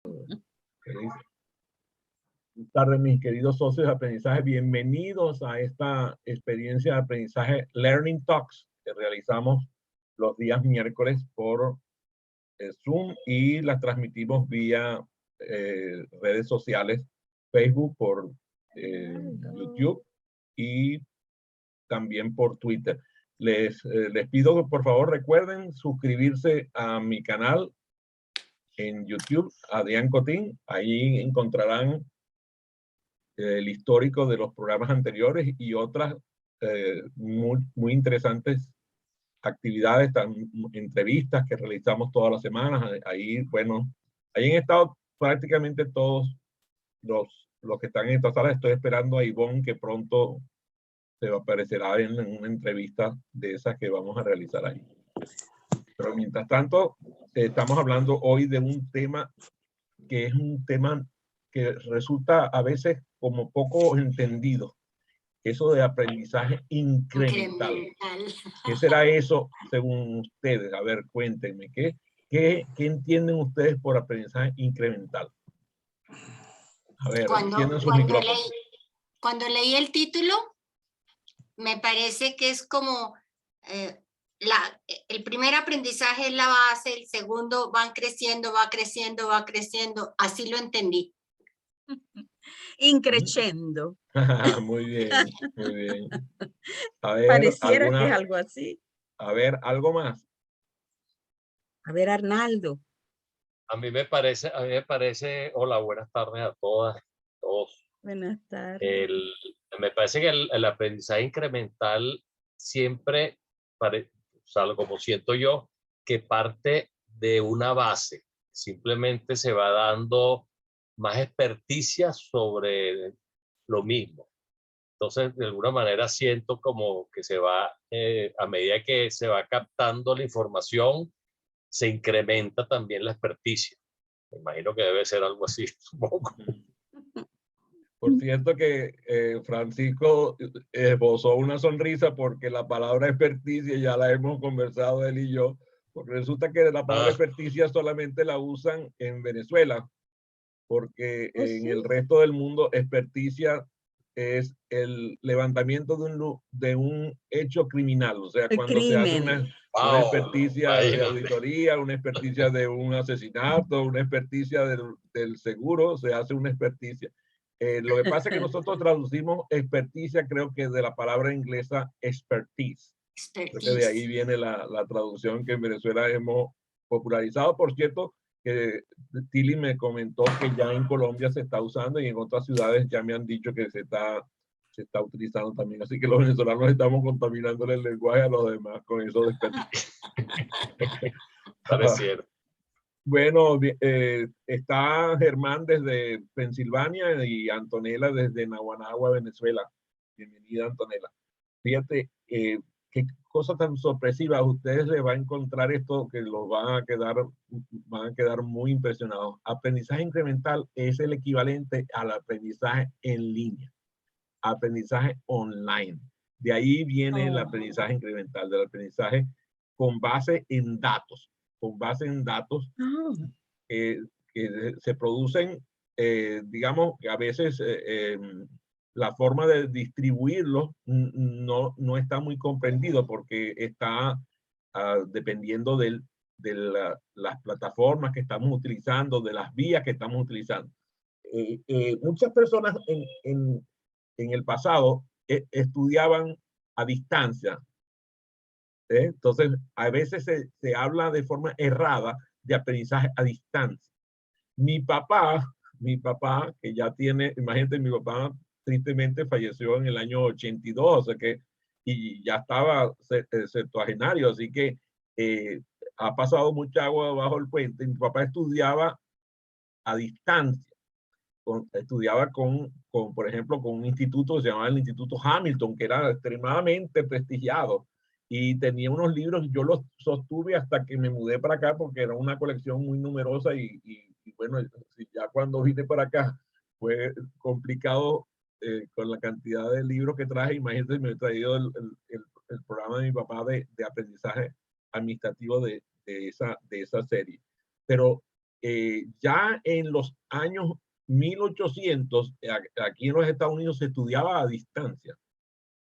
Buenas tardes, mis queridos socios de aprendizaje. Bienvenidos a esta experiencia de aprendizaje Learning Talks que realizamos los días miércoles por Zoom y las transmitimos vía redes sociales, Facebook, por YouTube y también por Twitter. Les pido que por favor recuerden suscribirse a mi canal en YouTube, Adrián Cotín. Ahí encontrarán el histórico de los programas anteriores y otras muy interesantes actividades, entrevistas que realizamos todas las semanas. Ahí, bueno, ahí han estado prácticamente todos los que están en esta sala. Estoy esperando a Ivonne, que pronto se aparecerá en una entrevista de esas que vamos a realizar ahí. Pero mientras tanto, estamos hablando hoy de un tema que es un tema que resulta a veces como poco entendido. Eso de aprendizaje incremental. ¿Qué será eso según ustedes? A ver, cuéntenme, ¿qué entienden ustedes por aprendizaje incremental? A ver, enciendan sus micrófonos. Cuando leí el título, me parece que es como el primer aprendizaje es la base, el segundo va creciendo, así lo entendí. Increciendo. Muy bien, muy bien. A ver, Pareciera que es algo así. A ver, ¿algo más? A ver, Arnaldo. A mí me parece, hola, buenas tardes a todas, todos. Buenas tardes. Me parece que el aprendizaje incremental siempre, o sea, como siento yo, que parte de una base. Simplemente se va dando más experticia sobre lo mismo. Entonces, de alguna manera siento como que se va, a medida que se va captando la información, se incrementa también la experticia. Me imagino que debe ser algo así, supongo. Por cierto que Francisco esbozó una sonrisa porque la palabra experticia ya la hemos conversado él y yo, porque resulta que la palabra experticia solamente la usan en Venezuela, porque en el resto del mundo experticia es el levantamiento de un hecho criminal, o sea, cuando se hace una experticia de auditoría, una experticia de un asesinato, una experticia del seguro, se hace una experticia. Lo que pasa es que nosotros traducimos experticia, creo que de la palabra inglesa expertise. Creo que de ahí viene la traducción que en Venezuela hemos popularizado. Por cierto, que Tilly me comentó que ya en Colombia se está usando y en otras ciudades ya me han dicho que se está utilizando también. Así que los venezolanos estamos contaminando el lenguaje a los demás con eso de experticia. Pareciera. Bueno, está Germán desde Pensilvania y Antonella desde Naguanagua, Venezuela. Bienvenida, Antonella. Fíjate, qué cosa tan sorpresiva. A ustedes les va a encontrar esto que los van a quedar muy impresionados. Aprendizaje incremental es el equivalente al aprendizaje en línea, aprendizaje online. De ahí viene el aprendizaje incremental, del aprendizaje con base en datos. Con base en datos que se producen, digamos, que a veces la forma de distribuirlos no está muy comprendido porque está dependiendo de las plataformas que estamos utilizando, de las vías que estamos utilizando. Muchas personas en el pasado estudiaban a distancia. Entonces, a veces se habla de forma errada de aprendizaje a distancia. Mi papá, que ya tiene, imagínate, mi papá tristemente falleció en el año 82, o sea que, y ya estaba septuagenario, así que ha pasado mucha agua bajo el puente. Mi papá estudiaba a distancia. Estudiaba por ejemplo, con un instituto que se llamaba el Instituto Hamilton, que era extremadamente prestigiado. Y tenía unos libros, yo los sostuve hasta que me mudé para acá porque era una colección muy numerosa y bueno, ya cuando vine para acá fue complicado con la cantidad de libros que traje. Imagínense, me he traído el programa de mi papá de aprendizaje administrativo de esa serie. Pero ya en los años 1800, aquí en los Estados Unidos se estudiaba a distancia.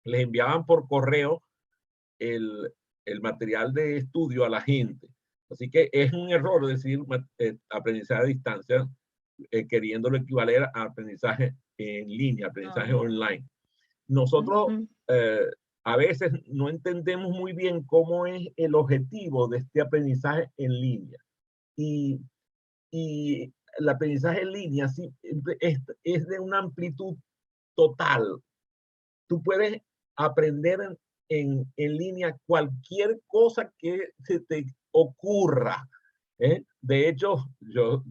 Les enviaban por correo el material de estudio a la gente. Así que es un error decir aprendizaje a distancia, queriéndolo equivaler a aprendizaje en línea, aprendizaje online. Nosotros a veces no entendemos muy bien cómo es el objetivo de este aprendizaje en línea. Y el aprendizaje en línea sí, es de una amplitud total. Tú puedes aprender en línea cualquier cosa que se te ocurra. De hecho, yo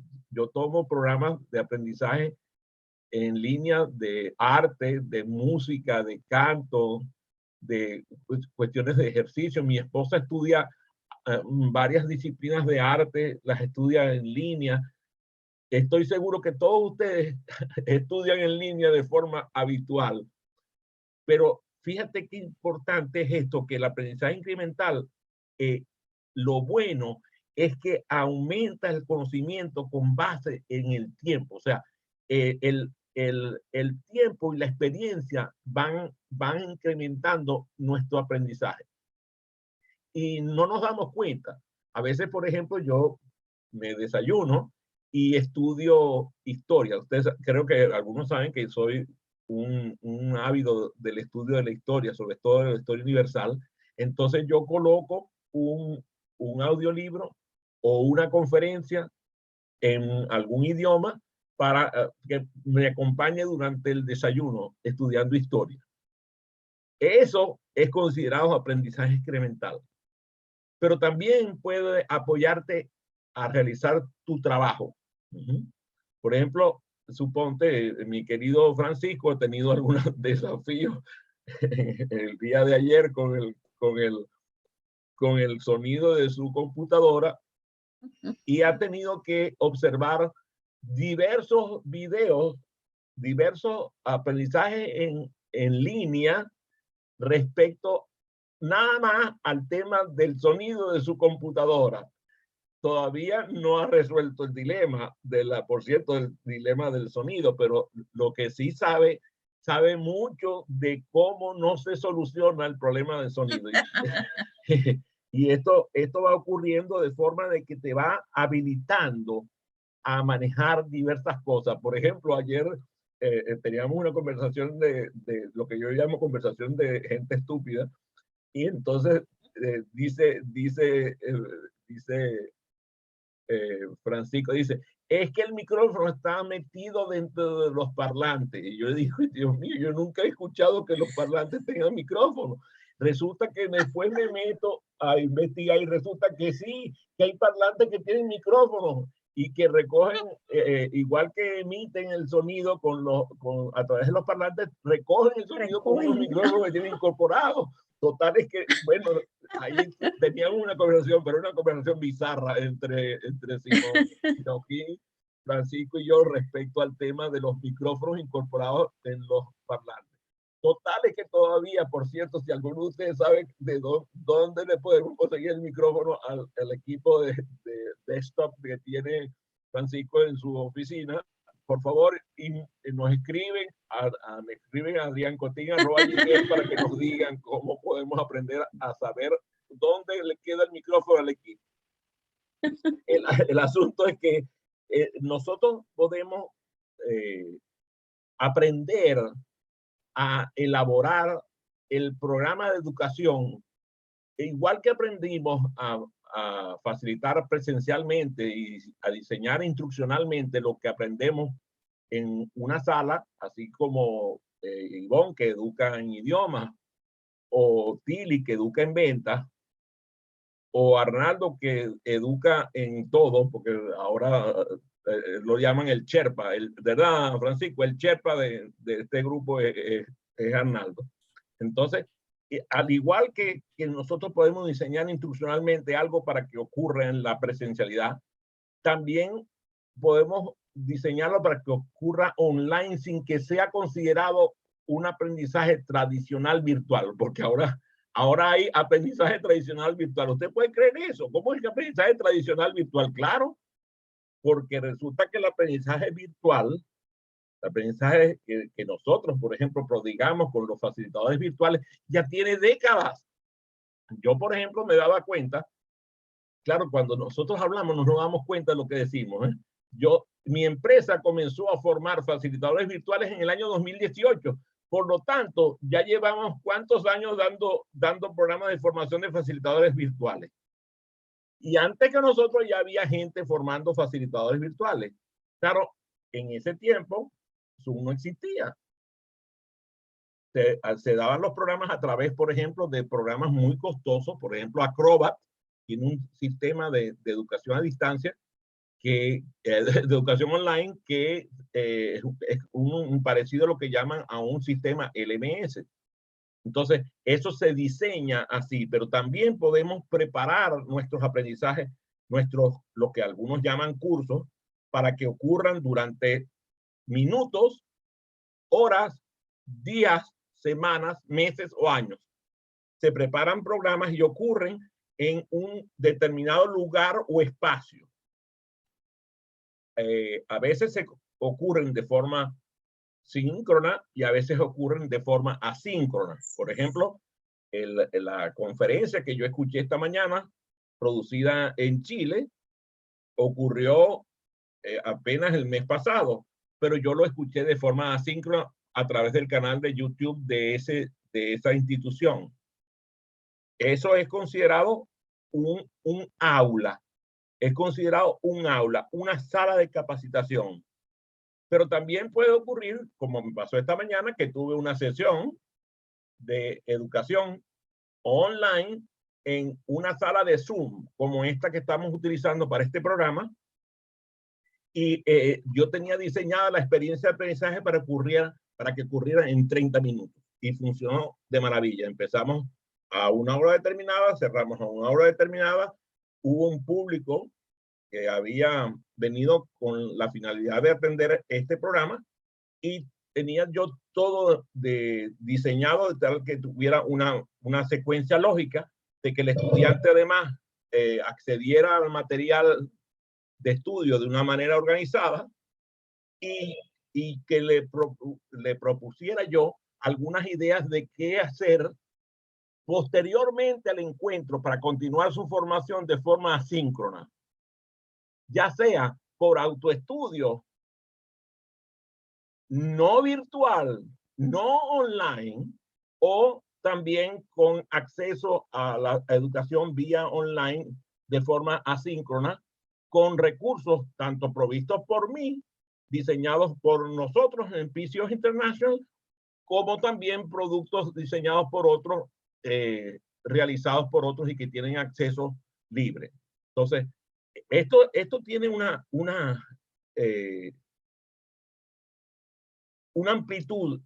tomo programas de aprendizaje en línea de arte, de música, de canto, de cuestiones de ejercicio. Mi esposa estudia varias disciplinas de arte, las estudia en línea. Estoy seguro que todos ustedes estudian en línea de forma habitual. Pero fíjate qué importante es esto, que el aprendizaje incremental, lo bueno es que aumenta el conocimiento con base en el tiempo. O sea, el tiempo y la experiencia van incrementando nuestro aprendizaje. Y no nos damos cuenta. A veces, por ejemplo, yo me desayuno y estudio historia. Ustedes creo que algunos saben que soy un ávido del estudio de la historia, sobre todo de la historia universal. Entonces yo coloco un audiolibro o una conferencia en algún idioma para que me acompañe durante el desayuno estudiando historia. Eso es considerado aprendizaje incremental. Pero también puede apoyarte a realizar tu trabajo. Por ejemplo, suponte, mi querido Francisco ha tenido algunos desafíos el día de ayer con el sonido de su computadora y ha tenido que observar diversos videos, diversos aprendizajes en línea respecto nada más al tema del sonido de su computadora. Todavía no ha resuelto el dilema por cierto, el dilema del sonido, pero lo que sí sabe mucho de cómo no se soluciona el problema del sonido. Y esto va ocurriendo de forma de que te va habilitando a manejar diversas cosas. Por ejemplo, ayer teníamos una conversación de lo que yo llamo conversación de gente estúpida, y entonces dice Francisco, dice, es que el micrófono está metido dentro de los parlantes. Y yo digo, Dios mío, yo nunca he escuchado que los parlantes tengan micrófono. Resulta que después me meto a investigar y resulta que sí, que hay parlantes que tienen micrófono y que recogen, igual que emiten el sonido a través de los parlantes, recogen el sonido con unos micrófonos que tienen incorporados. Total es que, bueno, ahí teníamos una conversación, pero una conversación bizarra entre Simón, Francisco y yo respecto al tema de los micrófonos incorporados en los parlantes. Total es que todavía, por cierto, si alguno de ustedes sabe de dónde le podemos conseguir el micrófono al equipo de desktop que tiene Francisco en su oficina, por favor, nos escriben me escriben a adriancotin@gmail para que nos digan cómo podemos aprender a saber dónde le queda el micrófono al equipo. El asunto es que nosotros podemos aprender a elaborar el programa de educación, igual que aprendimos a facilitar presencialmente y a diseñar instruccionalmente lo que aprendemos en una sala, así como Ivonne, que educa en idiomas, o Tili, que educa en ventas, o Arnaldo, que educa en todo, porque ahora lo llaman el Sherpa, ¿verdad, Francisco? El Sherpa de este grupo es Arnaldo. Entonces, al igual que nosotros podemos diseñar instruccionalmente algo para que ocurra en la presencialidad, también podemos diseñarlo para que ocurra online sin que sea considerado un aprendizaje tradicional virtual, porque ahora hay aprendizaje tradicional virtual. ¿Usted puede creer eso? ¿Cómo es que aprendizaje tradicional virtual? Claro, porque resulta que el aprendizaje virtual, el aprendizaje que nosotros, por ejemplo, prodigamos con los facilitadores virtuales, ya tiene décadas. Yo, por ejemplo, me daba cuenta, claro, cuando nosotros hablamos no nos damos cuenta de lo que decimos, ¿eh? Mi empresa comenzó a formar facilitadores virtuales en el año 2018. Por lo tanto, ya llevamos cuántos años dando programas de formación de facilitadores virtuales. Y antes que nosotros ya había gente formando facilitadores virtuales. Claro, en ese tiempo Zoom no existía. Se daban los programas a través, por ejemplo, de programas muy costosos. Por ejemplo, Acrobat tiene un sistema de educación a distancia, de educación online, que es un parecido a lo que llaman a un sistema LMS. Entonces, eso se diseña así, pero también podemos preparar nuestros aprendizajes, lo que algunos llaman cursos, para que ocurran durante minutos, horas, días, semanas, meses o años. Se preparan programas y ocurren en un determinado lugar o espacio. A veces se ocurren de forma síncrona y a veces ocurren de forma asíncrona. Por ejemplo, la conferencia que yo escuché esta mañana, producida en Chile, ocurrió apenas el mes pasado, pero yo lo escuché de forma asíncrona a través del canal de YouTube de esa institución. Eso es considerado un aula. Es considerado un aula, una sala de capacitación. Pero también puede ocurrir, como me pasó esta mañana, que tuve una sesión de educación online en una sala de Zoom, como esta que estamos utilizando para este programa. Y yo tenía diseñada la experiencia de aprendizaje para que ocurriera en 30 minutos. Y funcionó de maravilla. Empezamos a una hora determinada, cerramos a una hora determinada. Hubo un público que había venido con la finalidad de atender este programa y tenía yo todo diseñado de tal que tuviera una secuencia lógica de que el estudiante además accediera al material de estudio de una manera organizada y que le propusiera yo algunas ideas de qué hacer posteriormente al encuentro para continuar su formación de forma asíncrona, ya sea por autoestudio, no virtual, no online, o también con acceso a la educación vía online de forma asíncrona, con recursos tanto provistos por mí, diseñados por nosotros en PCOS International, como también productos diseñados por otros, realizados por otros y que tienen acceso libre. Entonces, esto tiene una amplitud,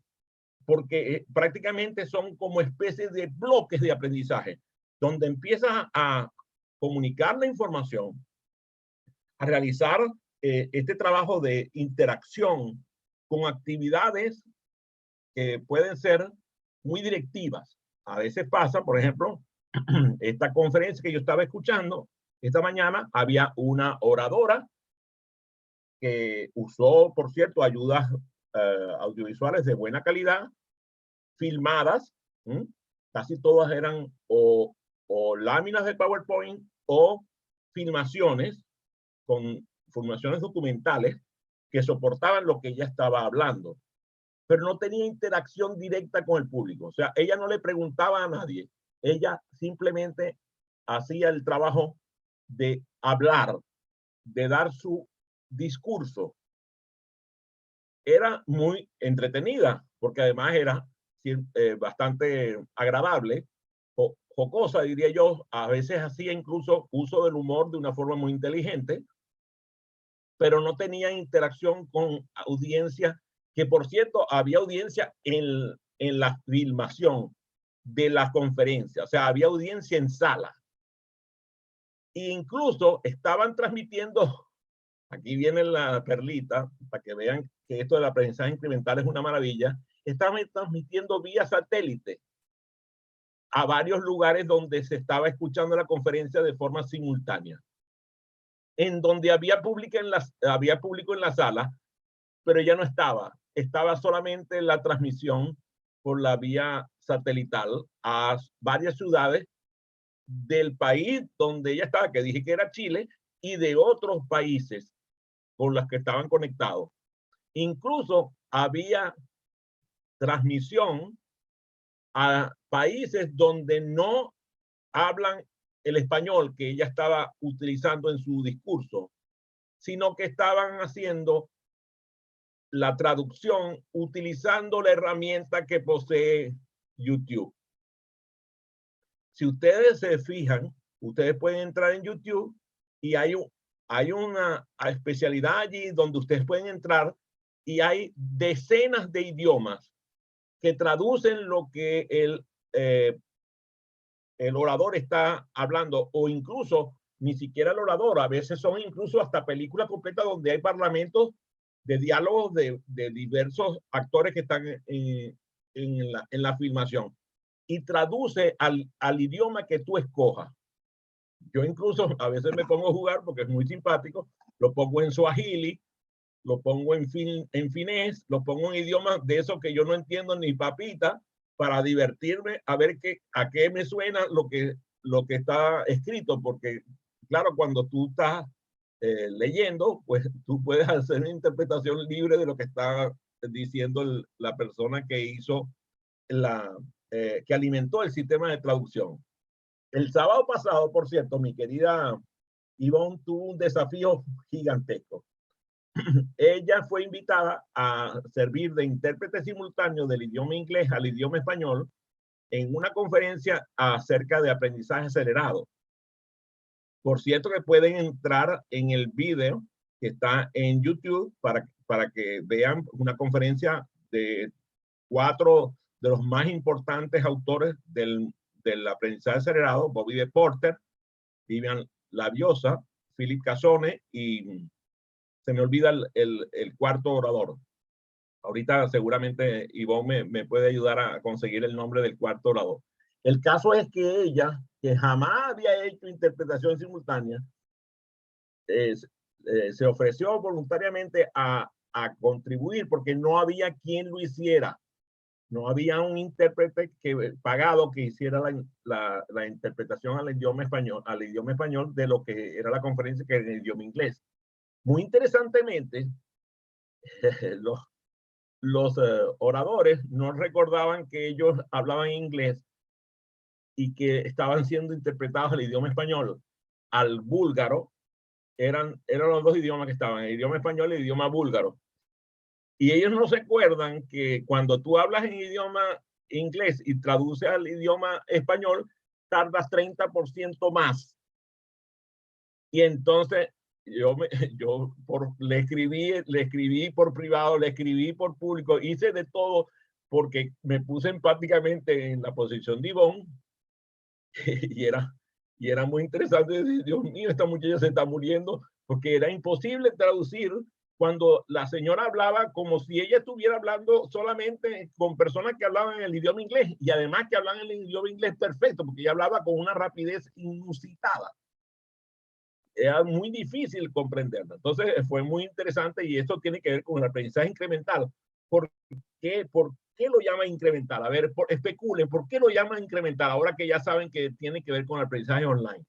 porque prácticamente son como especies de bloques de aprendizaje, donde empiezas a comunicar la información, a realizar este trabajo de interacción con actividades que pueden ser muy directivas. A veces pasa, por ejemplo, esta conferencia que yo estaba escuchando esta mañana, había una oradora que usó, por cierto, ayudas audiovisuales de buena calidad, filmadas. Casi todas eran o láminas de PowerPoint o filmaciones documentales que soportaban lo que ella estaba hablando, pero no tenía interacción directa con el público. O sea, ella no le preguntaba a nadie, ella simplemente hacía el trabajo de hablar, de dar su discurso. Era muy entretenida, porque además era bastante agradable, jocosa, diría yo. A veces hacía incluso uso del humor de una forma muy inteligente, pero no tenía interacción con audiencia, que por cierto, había audiencia en la filmación de la conferencia, o sea, había audiencia en sala. E incluso estaban transmitiendo, aquí viene la perlita, para que vean que esto del aprendizaje incremental es una maravilla, estaban transmitiendo vía satélite a varios lugares donde se estaba escuchando la conferencia de forma simultánea. en donde había público en la sala, pero ella no estaba. Estaba solamente la transmisión por la vía satelital a varias ciudades del país donde ella estaba, que dije que era Chile, y de otros países con los que estaban conectados. Incluso había transmisión a países donde no hablan el español que ella estaba utilizando en su discurso, sino que estaban haciendo la traducción utilizando la herramienta que posee YouTube. Si ustedes se fijan, ustedes pueden entrar en YouTube y hay una especialidad allí donde ustedes pueden entrar y hay decenas de idiomas que traducen lo que el orador está hablando, o incluso ni siquiera el orador, a veces son incluso hasta películas completas donde hay parlamentos de diálogos de diversos actores que están en la filmación, y traduce al idioma que tú escojas. Yo incluso a veces me pongo a jugar porque es muy simpático, lo pongo en swahili, lo pongo en finés, lo pongo en idiomas de esos que yo no entiendo ni papita, para divertirme, a ver a qué me suena lo que está escrito, porque claro, cuando tú estás leyendo, pues tú puedes hacer una interpretación libre de lo que está diciendo la persona que hizo que alimentó el sistema de traducción. El sábado pasado, por cierto, mi querida Ivonne tuvo un desafío gigantesco. Ella fue invitada a servir de intérprete simultáneo del idioma inglés al idioma español en una conferencia acerca de aprendizaje acelerado. Por cierto, que pueden entrar en el video que está en YouTube para que vean una conferencia de 4 de los más importantes autores del aprendizaje acelerado: Bobby de Porter, Vivian Labiosa, Philip Casone, y se me olvida el cuarto orador. Ahorita seguramente Ivonne me puede ayudar a conseguir el nombre del cuarto orador. El caso es que ella, que jamás había hecho interpretación simultánea, se ofreció voluntariamente a contribuir, porque no había quien lo hiciera. No había un intérprete pagado que hiciera la interpretación al idioma español de lo que era la conferencia, que era en idioma inglés. Muy interesantemente, los oradores no recordaban que ellos hablaban inglés y que estaban siendo interpretados al idioma español, al búlgaro. Eran los dos idiomas que estaban, el idioma español y el idioma búlgaro. Y ellos no se acuerdan que cuando tú hablas en idioma inglés y traduces al idioma español, tardas 30% más. Y entonces yo le escribí por privado, le escribí por público, hice de todo, porque me puse empáticamente en la posición de Ivonne, y era muy interesante decir: Dios mío, esta muchacha se está muriendo, porque era imposible traducir cuando la señora hablaba como si ella estuviera hablando solamente con personas que hablaban el idioma inglés, y además que hablaban el idioma inglés perfecto, porque ella hablaba con una rapidez inusitada. Era muy difícil comprenderla. Entonces fue muy interesante, y esto tiene que ver con el aprendizaje incremental. ¿Por qué lo llama incremental? A ver, especulen, ¿por qué lo llaman incremental ahora que ya saben que tiene que ver con el aprendizaje online?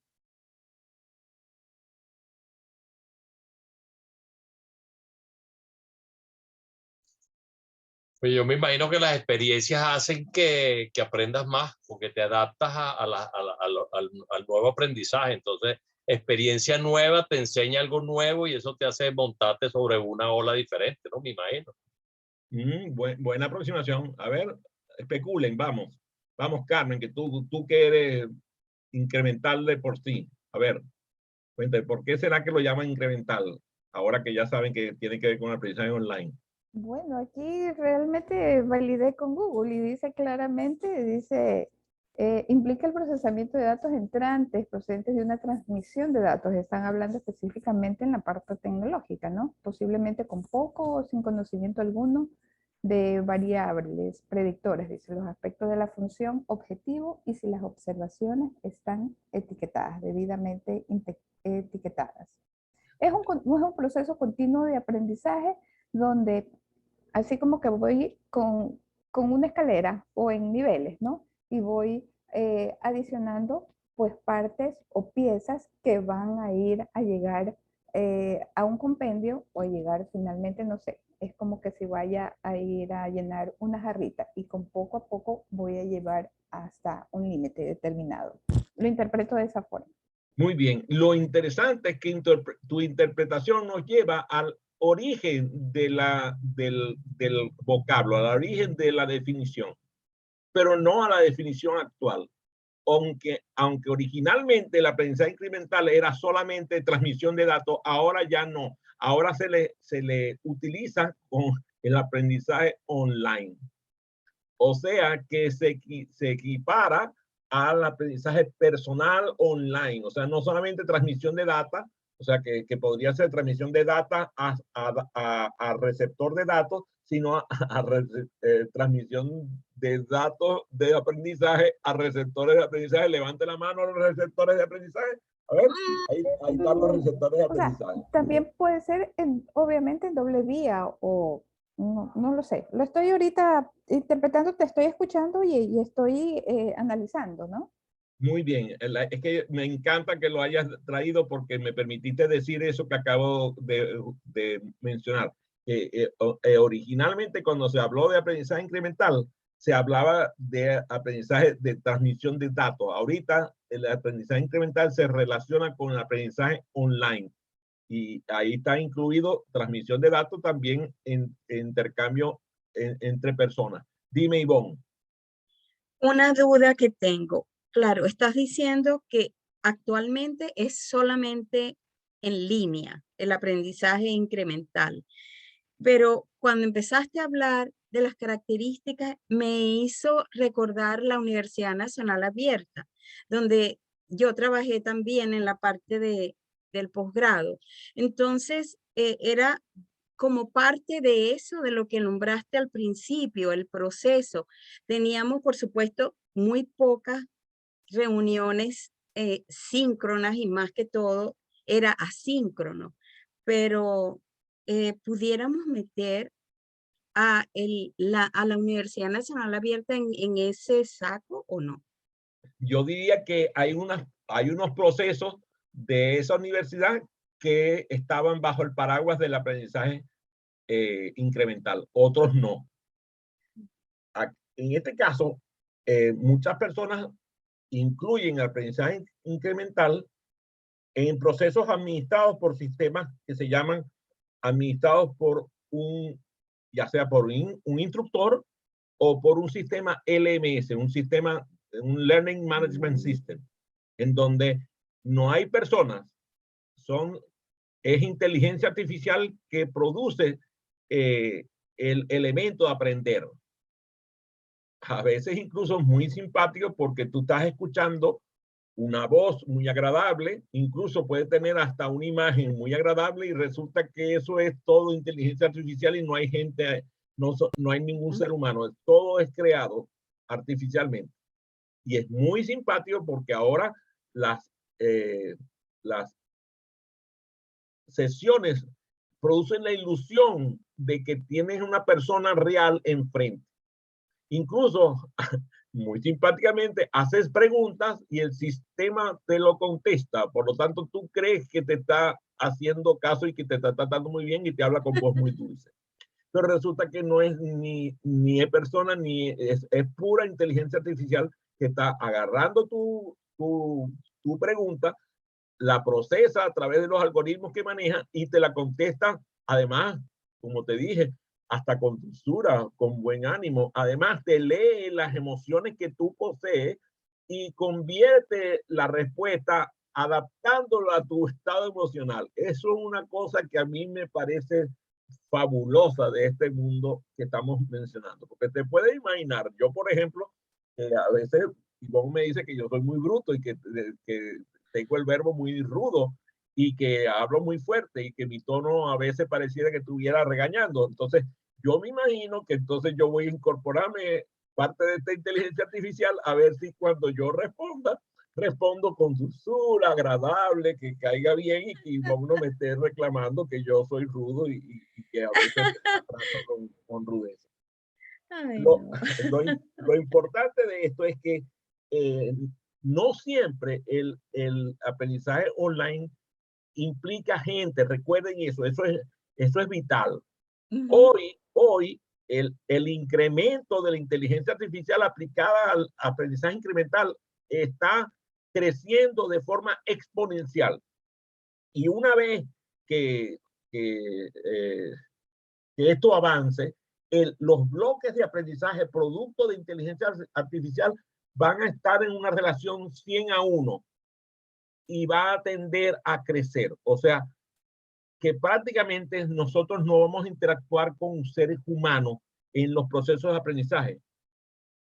Pues yo me imagino que las experiencias hacen que aprendas más, porque te adaptas al nuevo aprendizaje. Entonces, experiencia nueva te enseña algo nuevo y eso te hace montarte sobre una ola diferente, ¿no? Me imagino. Buena aproximación. A ver, especulen, vamos. Vamos, Carmen, que tú que eres incremental de por sí. A ver, cuéntame, ¿por qué será que lo llaman incremental? Ahora que ya saben que tiene que ver con el aprendizaje online. Bueno, aquí realmente validé con Google y dice claramente, implica el procesamiento de datos entrantes procedentes de una transmisión de datos. Están hablando específicamente en la parte tecnológica, ¿no? Posiblemente con poco o sin conocimiento alguno de variables predictores, dice, los aspectos de la función objetivo y si las observaciones están etiquetadas, debidamente etiquetadas. es un proceso continuo de aprendizaje donde así como que voy con una escalera o en niveles, ¿no? Y voy adicionando pues partes o piezas que van a ir a llegar a un compendio o a llegar finalmente, no sé, es como que si vaya a ir a llenar una jarrita y con poco a poco voy a llevar hasta un límite determinado. Lo interpreto de esa forma. Muy bien. Lo interesante es que tu interpretación nos lleva al origen del vocablo, al origen de la definición, pero no a la definición actual. Aunque originalmente el aprendizaje incremental era solamente transmisión de datos, ahora ya no. Ahora se le utiliza con el aprendizaje online. O sea que se equipara al aprendizaje personal online. O sea, no solamente transmisión de data, o sea, que podría ser transmisión de data a receptor de datos, sino a transmisión de datos de aprendizaje a receptores de aprendizaje. Levante la mano a los receptores de aprendizaje. A ver, ahí están los receptores de aprendizaje. O sea, también puede ser, obviamente, en doble vía o no lo sé. Lo estoy ahorita interpretando, te estoy escuchando y estoy analizando, ¿no? Muy bien, es que me encanta que lo hayas traído porque me permitiste decir eso que acabo de mencionar. Originalmente cuando se habló de aprendizaje incremental, se hablaba de aprendizaje de transmisión de datos. Ahorita el aprendizaje incremental se relaciona con el aprendizaje online y ahí está incluido transmisión de datos también en intercambio entre personas. Dime, Ivonne. Una duda que tengo. Claro, estás diciendo que actualmente es solamente en línea el aprendizaje incremental, pero cuando empezaste a hablar de las características, me hizo recordar la Universidad Nacional Abierta, donde yo trabajé también en la parte del posgrado. Entonces, era como parte de eso, de lo que nombraste al principio, el proceso. Teníamos, por supuesto, muy pocas reuniones síncronas y más que todo era asíncrono, pero pudiéramos meter a la Universidad Nacional Abierta en ese saco o no. Yo diría que hay unos procesos de esa universidad que estaban bajo el paraguas del aprendizaje incremental, otros no. En este caso, muchas personas incluyen el aprendizaje incremental en procesos administrados por sistemas que se llaman administrados por ya sea por un instructor o por un sistema LMS, un Learning Management System, en donde no hay personas, es inteligencia artificial que produce el elemento de aprender. A veces incluso muy simpático porque tú estás escuchando una voz muy agradable, incluso puede tener hasta una imagen muy agradable y resulta que eso es todo inteligencia artificial y no hay gente, no hay ningún ser humano, todo es creado artificialmente. Y es muy simpático porque ahora las sesiones producen la ilusión de que tienes una persona real enfrente. Incluso, muy simpáticamente, haces preguntas y el sistema te lo contesta. Por lo tanto, tú crees que te está haciendo caso y que te está tratando muy bien y te habla con voz muy dulce. Pero resulta que no es ni es persona, ni es pura inteligencia artificial que está agarrando tu pregunta, la procesa a través de los algoritmos que maneja y te la contesta, además, como te dije, hasta con dulzura, con buen ánimo. Además, te lee las emociones que tú posees y convierte la respuesta adaptándola a tu estado emocional. Eso es una cosa que a mí me parece fabulosa de este mundo que estamos mencionando. Porque te puedes imaginar, yo por ejemplo, a veces Ivonne me dice que yo soy muy bruto y que tengo el verbo muy rudo y que hablo muy fuerte y que mi tono a veces pareciera que estuviera regañando. Entonces, yo me imagino que entonces yo voy a incorporarme parte de esta inteligencia artificial a ver si cuando yo responda, respondo con dulzura, agradable, que caiga bien y que uno me esté reclamando que yo soy rudo y que a veces trato con rudeza. Ay, Lo, no. lo importante de esto es que no siempre el aprendizaje online implica gente, recuerden eso es vital. Ujú. Hoy el incremento de la inteligencia artificial aplicada al aprendizaje incremental está creciendo de forma exponencial. Y una vez que, que, eh, que esto avance, los bloques de aprendizaje producto de inteligencia artificial van a estar en una relación 100:1 y va a tender a crecer. O sea, que prácticamente nosotros no vamos a interactuar con seres humanos en los procesos de aprendizaje,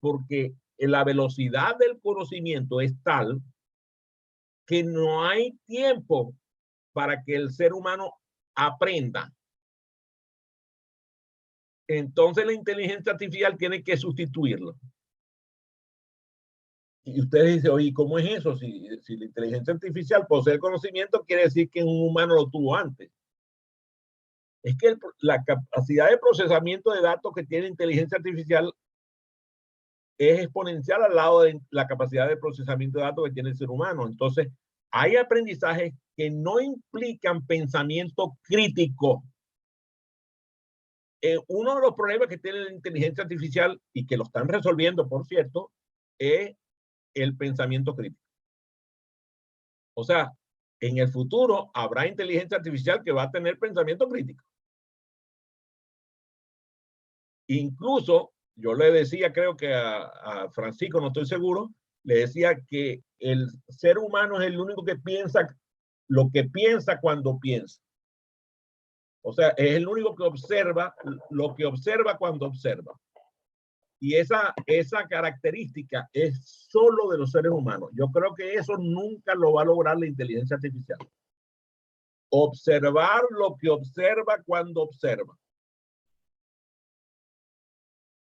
porque la velocidad del conocimiento es tal que no hay tiempo para que el ser humano aprenda. Entonces la inteligencia artificial tiene que sustituirlo. Y ustedes dicen, oye, ¿cómo es eso? Si la inteligencia artificial posee el conocimiento, quiere decir que un humano lo tuvo antes. Es que la capacidad de procesamiento de datos que tiene inteligencia artificial es exponencial al lado de la capacidad de procesamiento de datos que tiene el ser humano. Entonces, hay aprendizajes que no implican pensamiento crítico. Uno de los problemas que tiene la inteligencia artificial y que lo están resolviendo, por cierto, es el pensamiento crítico. O sea, en el futuro habrá inteligencia artificial que va a tener pensamiento crítico. Incluso, yo le decía, creo que a Francisco, no estoy seguro, le decía que el ser humano es el único que piensa lo que piensa cuando piensa. O sea, es el único que observa lo que observa cuando observa. Y esa característica es solo de los seres humanos. Yo creo que eso nunca lo va a lograr la inteligencia artificial. Observar lo que observa cuando observa.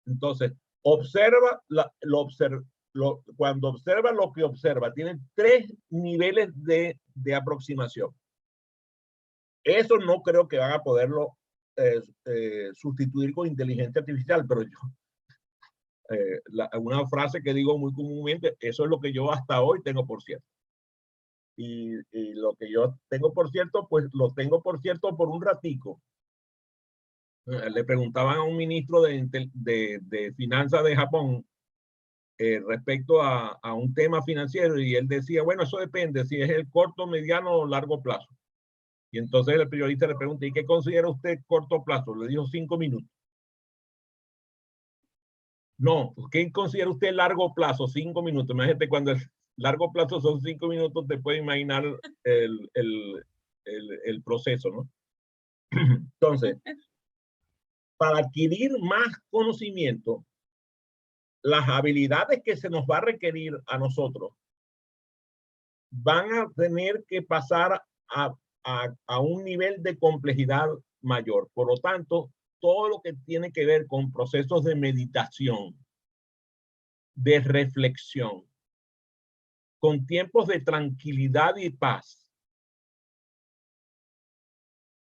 Entonces, observa cuando observa lo que observa. Tiene 3 niveles de aproximación. Eso no creo que van a poderlo sustituir con inteligencia artificial, pero yo, una frase que digo muy comúnmente, eso es lo que yo hasta hoy tengo por cierto. Y lo que yo tengo por cierto, pues lo tengo por cierto por un ratico. Le preguntaban a un ministro de finanzas de Japón respecto a un tema financiero y él decía, bueno, eso depende si es el corto, mediano o largo plazo. Y entonces el periodista le pregunta, ¿y qué considera usted corto plazo? Le dijo 5 minutos. No, ¿qué considera usted largo plazo? 5 minutos. Imagínate, cuando el largo plazo son 5 minutos, te puedes imaginar el proceso, ¿no? Entonces, para adquirir más conocimiento, las habilidades que se nos va a requerir a nosotros van a tener que pasar a un nivel de complejidad mayor. Por lo tanto, todo lo que tiene que ver con procesos de meditación, de reflexión, con tiempos de tranquilidad y paz,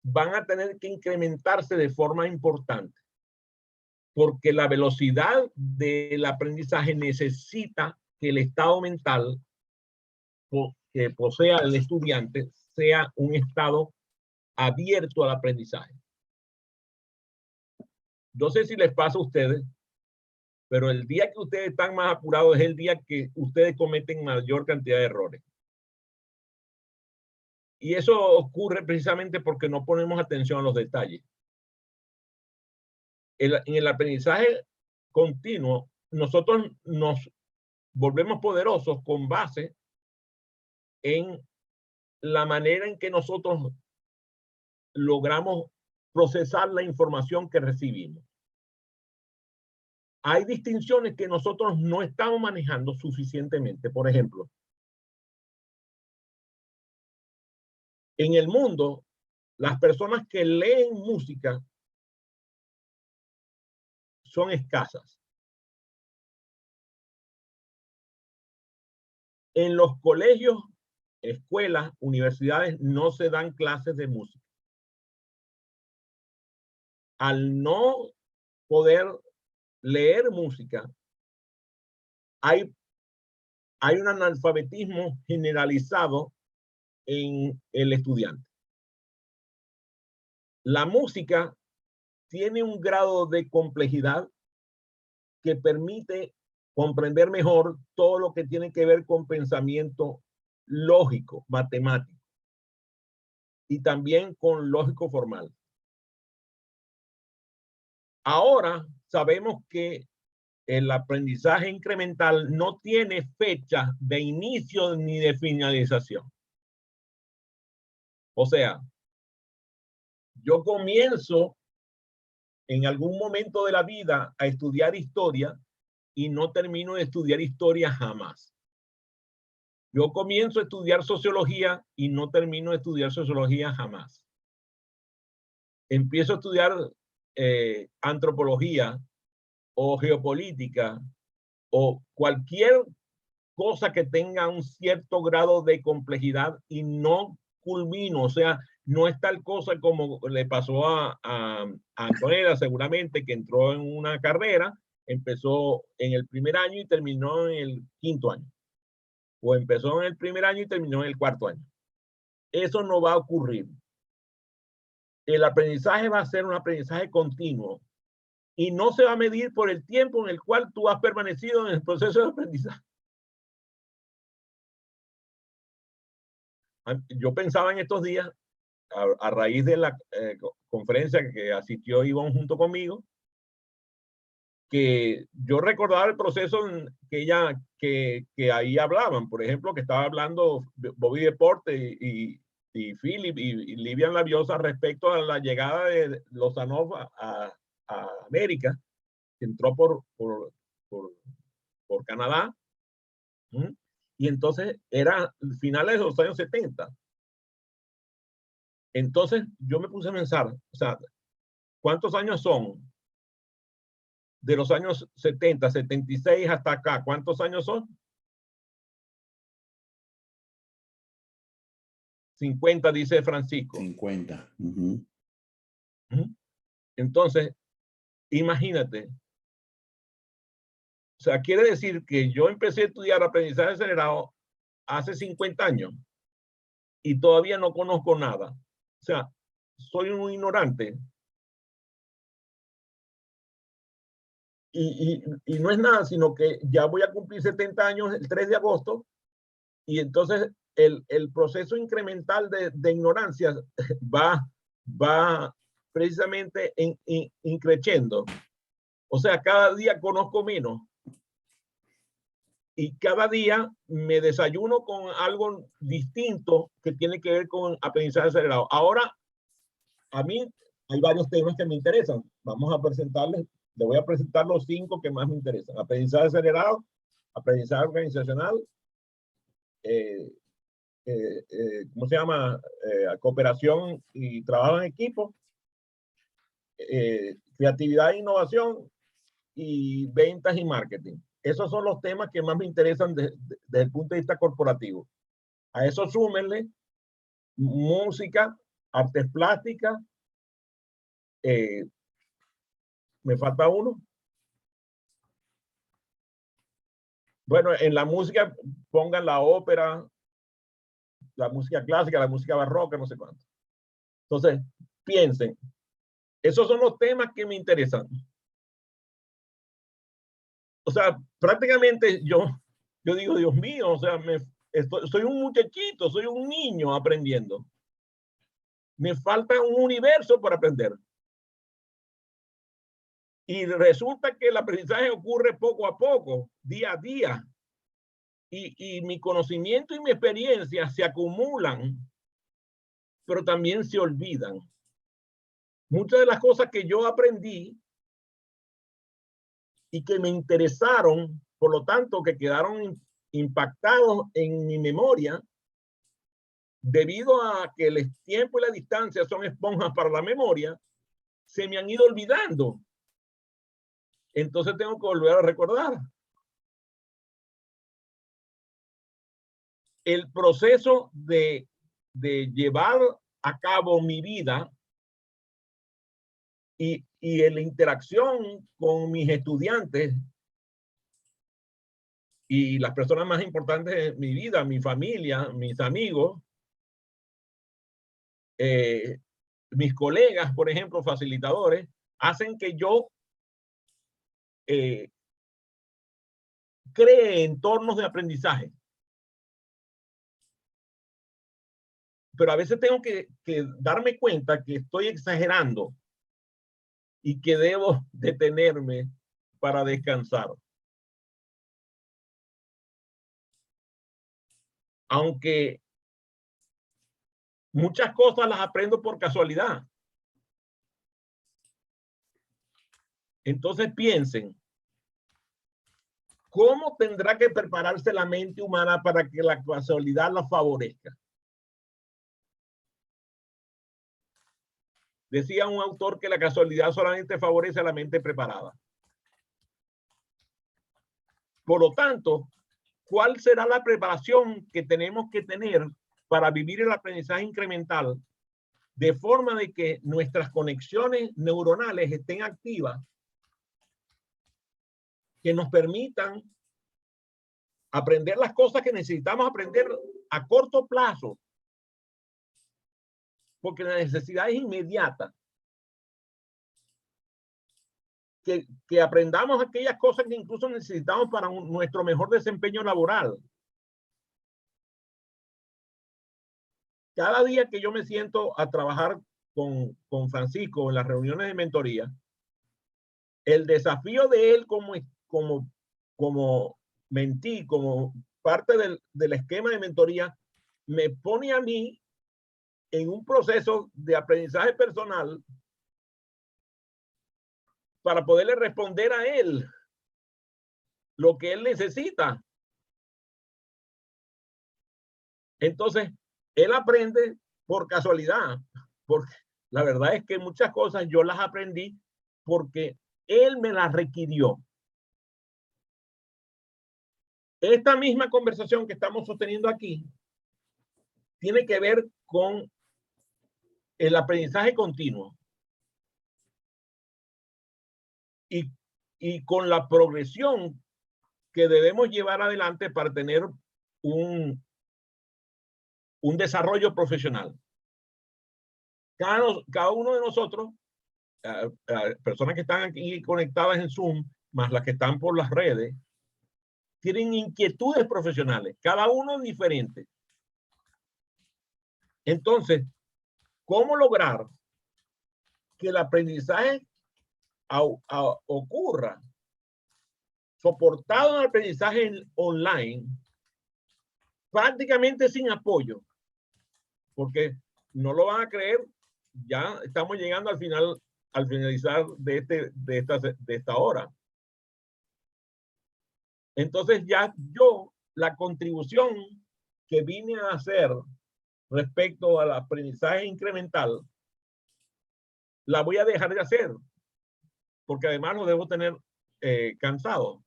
van a tener que incrementarse de forma importante, porque la velocidad del aprendizaje necesita que el estado mental que posea el estudiante sea un estado abierto al aprendizaje. No sé si les pasa a ustedes, pero el día que ustedes están más apurados es el día que ustedes cometen mayor cantidad de errores. Y eso ocurre precisamente porque no ponemos atención a los detalles. En el aprendizaje continuo, nosotros nos volvemos poderosos con base en la manera en que nosotros logramos procesar la información que recibimos. Hay distinciones que nosotros no estamos manejando suficientemente. Por ejemplo, en el mundo, las personas que leen música son escasas. En los colegios, escuelas, universidades no se dan clases de música. Al no poder leer música, hay un analfabetismo generalizado en el estudiante. La música tiene un grado de complejidad que permite comprender mejor todo lo que tiene que ver con pensamiento lógico, matemático, y también con lógico formal. Ahora sabemos que el aprendizaje incremental no tiene fecha de inicio ni de finalización. O sea, yo comienzo en algún momento de la vida a estudiar historia y no termino de estudiar historia jamás. Yo comienzo a estudiar sociología y no termino de estudiar sociología jamás. Empiezo a estudiar antropología o geopolítica o cualquier cosa que tenga un cierto grado de complejidad y no culmino, o sea, no es tal cosa como le pasó a Antonella, seguramente, que entró en una carrera, empezó en el primer año y terminó en el quinto año, o empezó en el primer año y terminó en el cuarto año. Eso no va a ocurrir. El aprendizaje va a ser un aprendizaje continuo y no se va a medir por el tiempo en el cual tú has permanecido en el proceso de aprendizaje. Yo pensaba en estos días, a raíz de la conferencia que asistió Ivonne junto conmigo, que yo recordaba el proceso que ahí hablaban. Por ejemplo, que estaba hablando Bobby Deporte y Philip y Livian Labiosa respecto a la llegada de Lozanov a América, que entró por Canadá. Y entonces era finales de los años 70. Entonces yo me puse a pensar, o sea, ¿cuántos años son? De los años 70, 76 hasta acá, ¿cuántos años son? 50, dice Francisco. 50. Entonces, imagínate. O sea, quiere decir que yo empecé a estudiar aprendizaje acelerado hace 50 años y todavía no conozco nada. O sea, soy un ignorante. Y no es nada, sino que ya voy a cumplir 70 años el 3 de agosto y entonces el proceso incremental de ignorancia va precisamente increciendo. O sea, cada día conozco menos y cada día me desayuno con algo distinto que tiene que ver con aprendizaje acelerado. Ahora, a mí hay varios temas que me interesan. Vamos a presentarles, le voy a presentar los 5 que más me interesan. Aprendizaje acelerado, aprendizaje organizacional, ¿cómo se llama? Cooperación y trabajo en equipo, creatividad e innovación y ventas y marketing. Esos son los temas que más me interesan desde el punto de vista corporativo. A eso súmenle música, artes plásticas, me falta uno. Bueno, en la música pongan la ópera, la música clásica, la música barroca, no sé cuánto. Entonces, piensen, esos son los temas que me interesan. O sea, prácticamente yo digo, Dios mío, o sea, soy un muchachito, soy un niño aprendiendo. Me falta un universo por aprender. Y resulta que el aprendizaje ocurre poco a poco, día a día. Y mi conocimiento y mi experiencia se acumulan, pero también se olvidan. Muchas de las cosas que yo aprendí y que me interesaron, por lo tanto, que quedaron impactados en mi memoria, debido a que el tiempo y la distancia son esponjas para la memoria, se me han ido olvidando. Entonces tengo que volver a recordar. el proceso de llevar a cabo mi vida y en la interacción con mis estudiantes y las personas más importantes de mi vida, mi familia, mis amigos, mis colegas, por ejemplo, facilitadores, hacen que yo cree entornos de aprendizaje. Pero a veces tengo que darme cuenta que estoy exagerando y que debo detenerme para descansar. Aunque muchas cosas las aprendo por casualidad. Entonces piensen, ¿cómo tendrá que prepararse la mente humana para que la casualidad la favorezca? Decía un autor que la casualidad solamente favorece a la mente preparada. Por lo tanto, ¿cuál será la preparación que tenemos que tener para vivir el aprendizaje incremental de forma de que nuestras conexiones neuronales estén activas, que nos permitan aprender las cosas que necesitamos aprender a corto plazo? Porque la necesidad es inmediata. Que aprendamos aquellas cosas que incluso necesitamos para nuestro mejor desempeño laboral. Cada día que yo me siento a trabajar con Francisco en las reuniones de mentoría, el desafío de él como mentí, como parte del esquema de mentoría, me pone a mí en un proceso de aprendizaje personal para poderle responder a él lo que él necesita. Entonces, él aprende por casualidad, porque la verdad es que muchas cosas yo las aprendí porque él me las requirió. Esta misma conversación que estamos sosteniendo aquí tiene que ver con el aprendizaje continuo y con la progresión que debemos llevar adelante para tener un desarrollo profesional. Cada uno de nosotros, personas que están aquí conectadas en Zoom, más las que están por las redes, tienen inquietudes profesionales, cada uno diferente. Entonces, ¿cómo lograr que el aprendizaje ocurra soportado en el aprendizaje online, prácticamente sin apoyo? Porque no lo van a creer, ya estamos llegando al finalizar de esta hora. Entonces ya la contribución que vine a hacer respecto al aprendizaje incremental, la voy a dejar de hacer, porque además lo debo tener cansado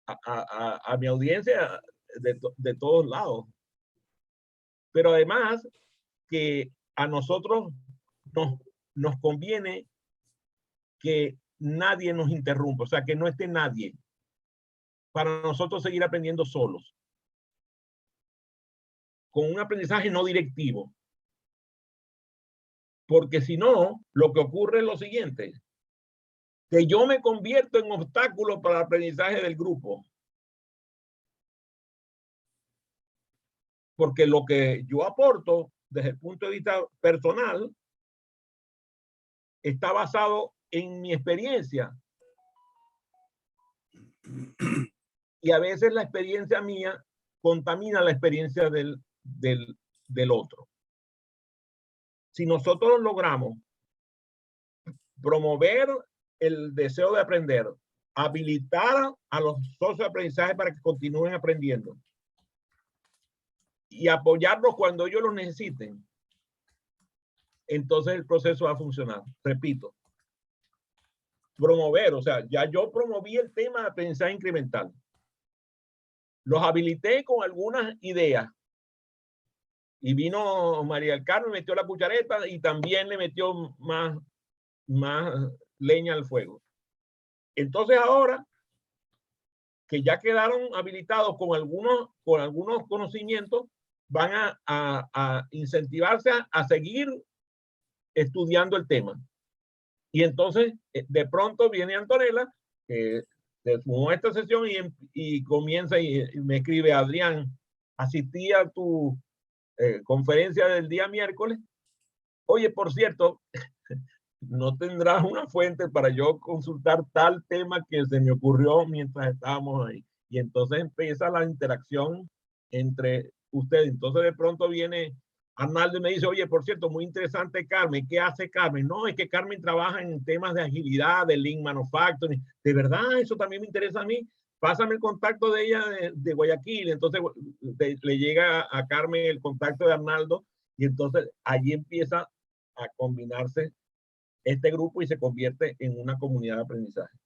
a mi audiencia de todos lados. Pero además que a nosotros nos conviene que nadie nos interrumpa, o sea, que no esté nadie, para nosotros seguir aprendiendo solos, con un aprendizaje no directivo. Porque si no, lo que ocurre es lo siguiente, que yo me convierto en obstáculo para el aprendizaje del grupo. Porque lo que yo aporto desde el punto de vista personal está basado en mi experiencia. Y a veces la experiencia mía contamina la experiencia del otro. Si nosotros logramos promover el deseo de aprender, habilitar a los socios de aprendizaje para que continúen aprendiendo y apoyarlos cuando ellos los necesiten, entonces el proceso va a funcionar. Repito, promover, o sea, ya yo promoví el tema de aprendizaje incremental. Los habilité con algunas ideas. Y vino María del Carmen, metió la cuchareta y también le metió más leña al fuego. Entonces ahora que ya quedaron habilitados con algunos conocimientos, van a incentivarse a seguir estudiando el tema. Y entonces, de pronto viene Antonella, que se sumó a esta sesión y comienza y me escribe: Adrián, asistí a tu conferencia del día miércoles. Oye, por cierto, ¿no tendrás una fuente para yo consultar tal tema que se me ocurrió mientras estábamos ahí? Y entonces empieza la interacción entre ustedes. Entonces de pronto viene Arnaldo y me dice: oye, por cierto, muy interesante Carmen. ¿Qué hace Carmen? No, es que Carmen trabaja en temas de agilidad, de Lean Manufacturing. De verdad, eso también me interesa a mí. Pásame el contacto de ella de Guayaquil. Entonces le llega a Carmen el contacto de Arnaldo y entonces allí empieza a combinarse este grupo y se convierte en una comunidad de aprendizaje.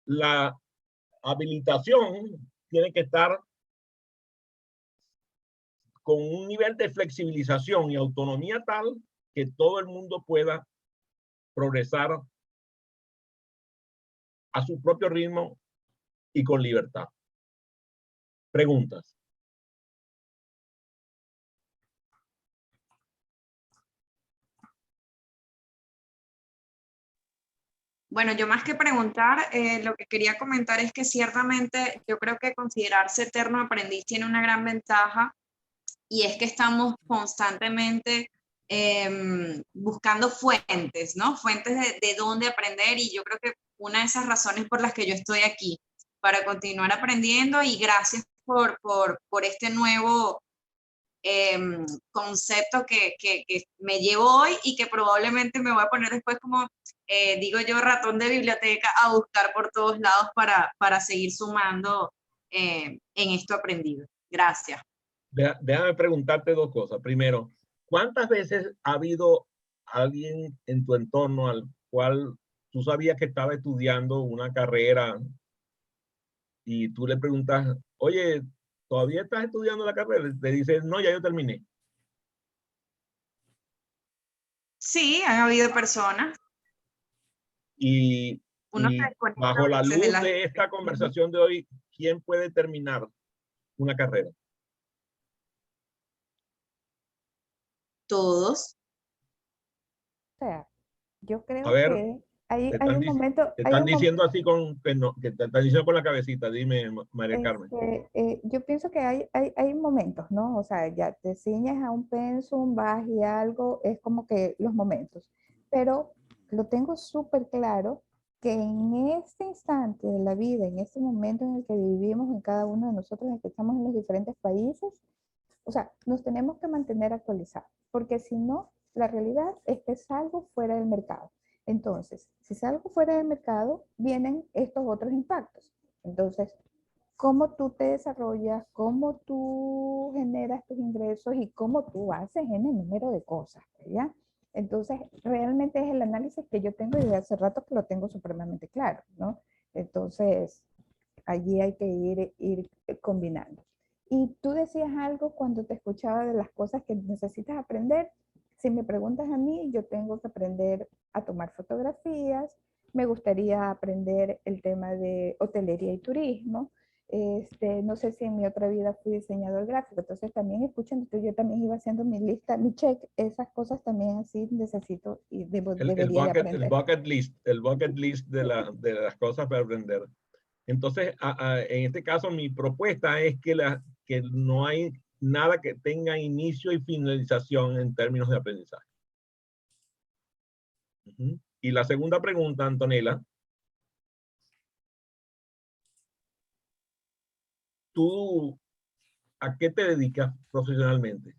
La habilitación tiene que estar con un nivel de flexibilización y autonomía tal que todo el mundo pueda progresar a su propio ritmo y con libertad. Preguntas. Bueno, yo más que preguntar, lo que quería comentar es que ciertamente yo creo que considerarse eterno aprendiz tiene una gran ventaja, y es que estamos constantemente buscando fuentes, ¿no? Fuentes de dónde aprender, y yo creo que una de esas razones por las que yo estoy aquí, para continuar aprendiendo, y gracias por este nuevo concepto que me llevo hoy y que probablemente me voy a poner después como, digo yo, ratón de biblioteca, a buscar por todos lados para seguir sumando en esto aprendido. Gracias. Déjame preguntarte dos cosas. Primero, ¿cuántas veces ha habido alguien en tu entorno al cual tú sabías que estaba estudiando una carrera y tú le preguntas: oye, ¿todavía estás estudiando la carrera? Te dice: no, ya yo terminé. Sí, han habido personas. Y Uno se desconecta bajo la luz de de esta conversación de hoy, ¿quién puede terminar una carrera? Todos. O sea, yo creo A ver, que hay te un momento, están diciendo así que te están diciendo con la cabecita. Dime, María Carmen. yo pienso que hay momentos, ¿no? O sea, ya te ciñes a un pensum, vas y algo, es como que los momentos. Pero lo tengo súper claro que en este instante de la vida, en este momento en el que vivimos, en cada uno de nosotros, en el que estamos en los diferentes países, o sea, nos tenemos que mantener actualizados, porque si no, la realidad es que salgo fuera del mercado. Entonces, si salgo fuera del mercado, vienen estos otros impactos. Entonces, cómo tú te desarrollas, cómo tú generas tus ingresos y cómo tú haces en el número de cosas, ¿ya? Entonces, realmente es el análisis que yo tengo y desde hace rato que lo tengo supremamente claro, ¿no? Entonces, allí hay que ir combinando. Y tú decías algo cuando te escuchaba de las cosas que necesitas aprender. Si me preguntas a mí, yo tengo que aprender a tomar fotografías, me gustaría aprender el tema de hotelería y turismo. No sé si en mi otra vida fui diseñador gráfico, entonces también escuchando, yo también iba haciendo mi lista, mi check, esas cosas también así necesito y debería de aprender. El bucket list de las cosas para aprender. Entonces, en este caso, mi propuesta es que no hay nada que tenga inicio y finalización en términos de aprendizaje. Y la segunda pregunta, Antonella. ¿Tú a qué te dedicas profesionalmente?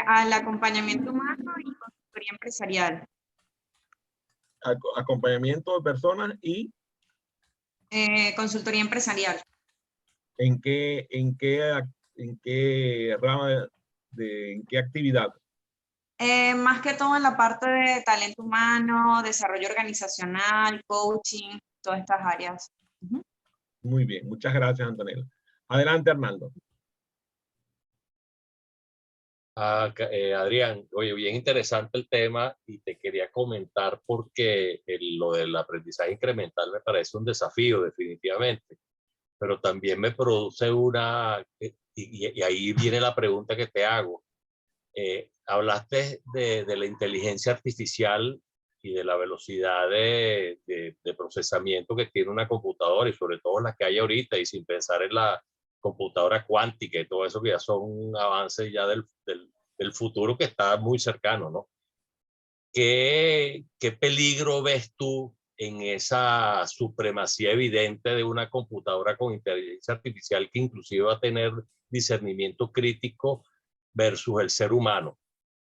Al acompañamiento humano y consultoría empresarial. Acompañamiento de personas y Consultoría empresarial. ¿en qué rama en qué actividad? Más que todo en la parte de talento humano, desarrollo organizacional, coaching, todas estas áreas. Muy bien, muchas gracias, Antonella. Adelante, Arnaldo. Adrián, oye, bien interesante el tema y te quería comentar porque lo del aprendizaje incremental me parece un desafío definitivamente, pero también me produce y ahí viene la pregunta que te hago. Hablaste de la inteligencia artificial y de la velocidad de procesamiento que tiene una computadora y sobre todo las que hay ahorita y sin pensar en la computadora cuántica y todo eso que ya son avances ya del futuro que está muy cercano, ¿no? ¿Qué peligro ves tú en esa supremacía evidente de una computadora con inteligencia artificial que inclusive va a tener discernimiento crítico versus el ser humano?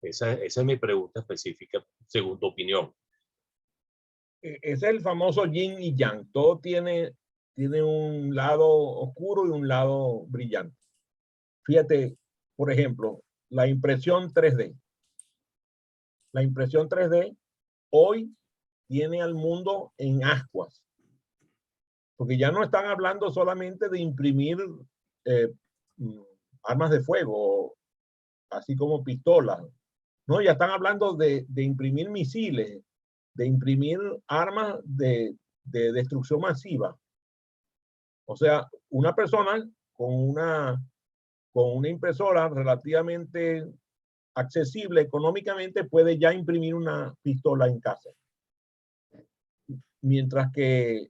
Esa es mi pregunta específica, según tu opinión. Ese es el famoso yin y yang. Todo tiene un lado oscuro y un lado brillante. Fíjate, por ejemplo, la impresión 3D. La impresión 3D hoy tiene al mundo en ascuas. Porque ya no están hablando solamente de imprimir armas de fuego, así como pistolas. No, ya están hablando de imprimir misiles, de imprimir armas de destrucción masiva. O sea, una persona con una impresora relativamente accesible económicamente puede ya imprimir una pistola en casa. Mientras que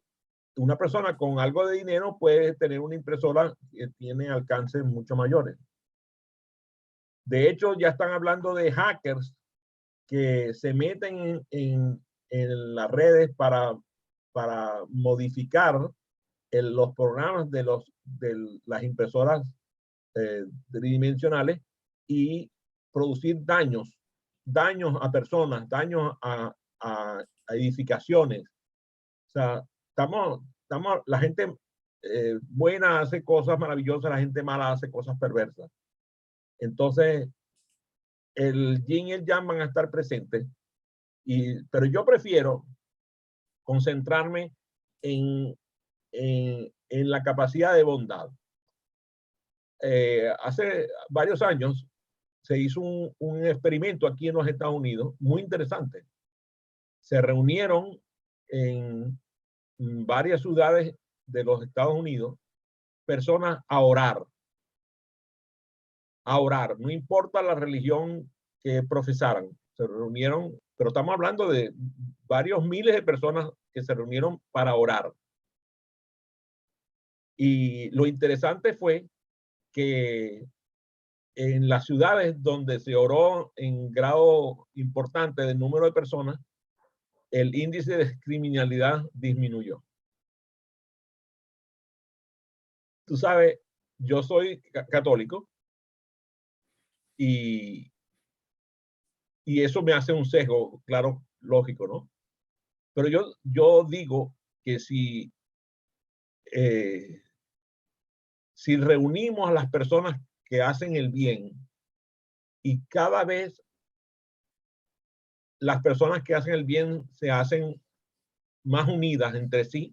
una persona con algo de dinero puede tener una impresora que tiene alcances mucho mayores. De hecho, ya están hablando de hackers que se meten en las redes para modificar los programas de las impresoras tridimensionales y producir daños a personas, daños a edificaciones. O sea, la gente buena hace cosas maravillosas, la gente mala hace cosas perversas. Entonces, el yin y el yang van a estar presentes, pero yo prefiero concentrarme en la capacidad de bondad. Hace varios años se hizo un experimento aquí en los Estados Unidos muy interesante. Se reunieron en varias ciudades de los Estados Unidos personas a orar, no importa la religión que profesaran. Se reunieron, pero estamos hablando de varios miles de personas que se reunieron para orar. Y lo interesante fue que en las ciudades donde se oró en grado importante del número de personas, el índice de criminalidad disminuyó. Tú sabes, yo soy católico y eso me hace un sesgo, claro, lógico, ¿no? Pero yo digo que si reunimos a las personas que hacen el bien y cada vez las personas que hacen el bien se hacen más unidas entre sí,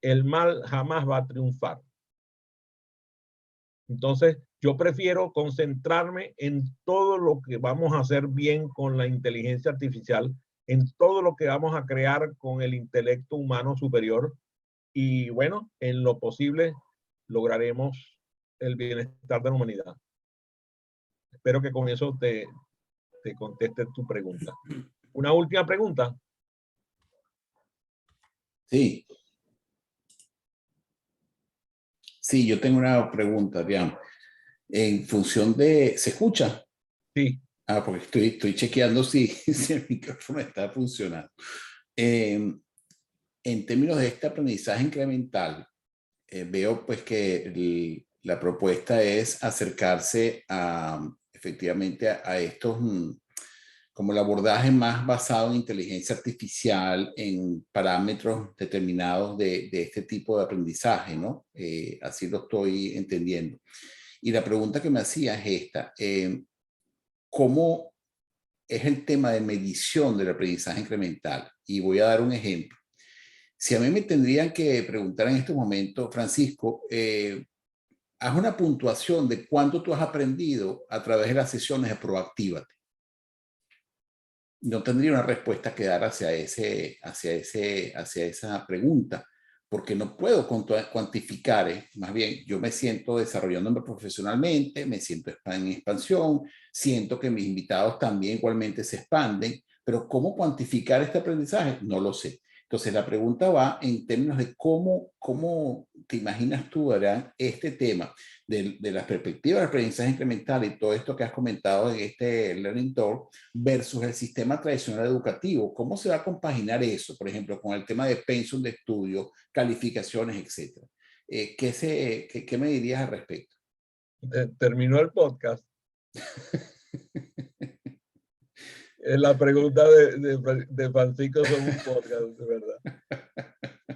el mal jamás va a triunfar. Entonces, yo prefiero concentrarme en todo lo que vamos a hacer bien con la inteligencia artificial, en todo lo que vamos a crear con el intelecto humano superior y bueno, en lo posible lograremos el bienestar de la humanidad. Espero que con eso te conteste tu pregunta. Una última pregunta. Sí. Sí, yo tengo una pregunta, Adrián. En función de... ¿Se escucha? Sí. Ah, porque estoy chequeando si el micrófono está funcionando. En términos de este aprendizaje incremental, veo pues que la propuesta es acercarse efectivamente a estos, como el abordaje más basado en inteligencia artificial, en parámetros determinados de este tipo de aprendizaje, ¿no? Así lo estoy entendiendo. Y la pregunta que me hacía es esta. ¿Cómo es el tema de medición del aprendizaje incremental? Y voy a dar un ejemplo. Si a mí me tendrían que preguntar en este momento, Francisco, haz una puntuación de cuánto tú has aprendido a través de las sesiones de Proactívate. No tendría una respuesta que dar hacia esa pregunta, porque no puedo cuantificar, más bien yo me siento desarrollándome profesionalmente, me siento en expansión, siento que mis invitados también igualmente se expanden, pero ¿cómo cuantificar este aprendizaje? No lo sé. Entonces la pregunta va en términos de cómo te imaginas tú, ¿verdad? Este tema de las perspectivas de aprendizaje incremental y todo esto que has comentado en este Learning Talk versus el sistema tradicional educativo. ¿Cómo se va a compaginar eso, por ejemplo, con el tema de pensum de estudio, calificaciones, etcétera? ¿Qué me dirías al respecto? Terminó el podcast. La pregunta de Francisco son un podcast, de verdad.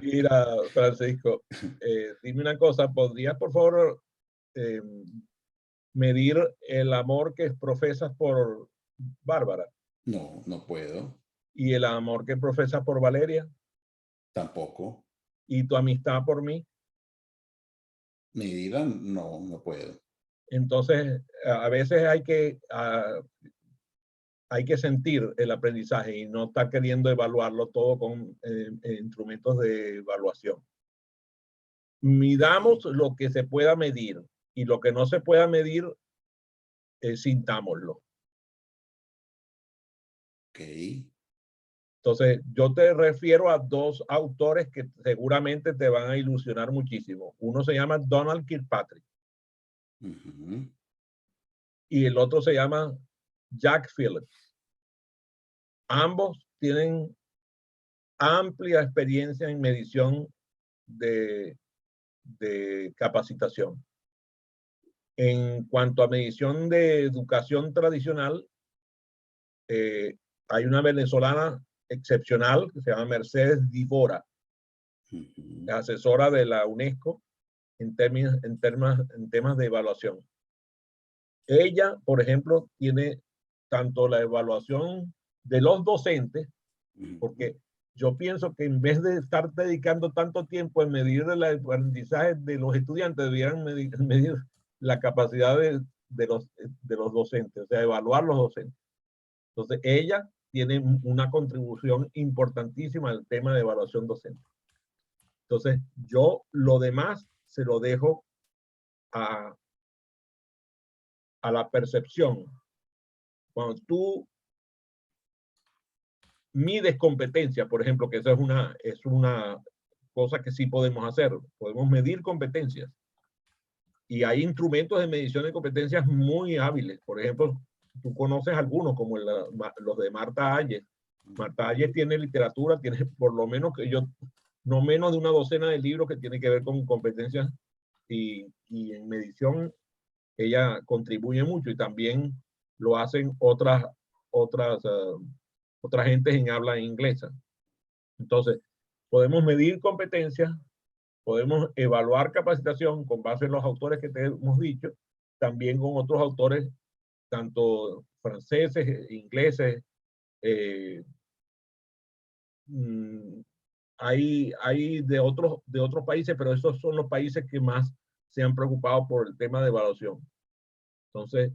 Mira, Francisco, dime una cosa, ¿podrías, por favor, medir el amor que profesas por Bárbara? No, no puedo. ¿Y el amor que profesas por Valeria? Tampoco. ¿Y tu amistad por mí? Medirla, no puedo. Entonces, a veces hay que sentir el aprendizaje y no estar queriendo evaluarlo todo con instrumentos de evaluación. Midamos lo que se pueda medir y lo que no se pueda medir, sintámoslo. Ok. Entonces, yo te refiero a dos autores que seguramente te van a ilusionar muchísimo. Uno se llama Donald Kirkpatrick y el otro se llama Jack Phillips. Ambos tienen amplia experiencia en medición de capacitación. En cuanto a medición de educación tradicional, hay una venezolana excepcional que se llama Mercedes Dívora, asesora de la UNESCO en temas de evaluación. Ella, por ejemplo, tiene tanto la evaluación de los docentes, porque yo pienso que en vez de estar dedicando tanto tiempo en medir el aprendizaje de los estudiantes, debieran medir la capacidad de los docentes, o sea, evaluar los docentes. Entonces, ella tiene una contribución importantísima al tema de evaluación docente. Entonces, yo lo demás se lo dejo a la percepción. Cuando tú mides competencia, por ejemplo, que esa es una cosa que sí podemos hacer. Podemos medir competencias. Y hay instrumentos de medición de competencias muy hábiles. Por ejemplo, tú conoces algunos, como los de Marta Hayes. Marta Hayes tiene literatura, tiene por lo menos no menos de una docena de libros que tienen que ver con competencias y en medición ella contribuye mucho y también lo hacen otras gentes en habla inglesa. Entonces, podemos medir competencias, podemos evaluar capacitación con base en los autores que te hemos dicho, también con otros autores, tanto franceses, ingleses, hay de otros países, pero esos son los países que más se han preocupado por el tema de evaluación. Entonces,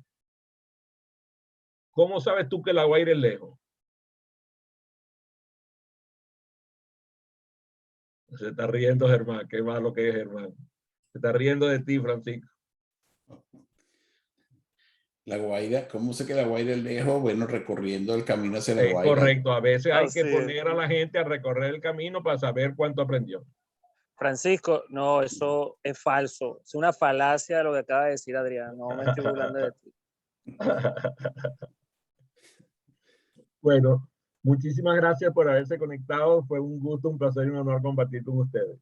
¿cómo sabes tú que La Guaira es lejos? Se está riendo Germán, qué malo que es Germán. Se está riendo de ti, Francisco. La Guaira, ¿cómo sé que La Guaira es lejos? Bueno, recorriendo el camino hacia La Es Guaira. correcto, a veces hay que Así es. poner a la gente a recorrer el camino para saber cuánto aprendió. Francisco, no, eso es falso. Es una falacia de lo que acaba de decir Adrián. No me estoy burlando de ti. Bueno, muchísimas gracias por haberse conectado. Fue un gusto, un placer y un honor compartir con ustedes.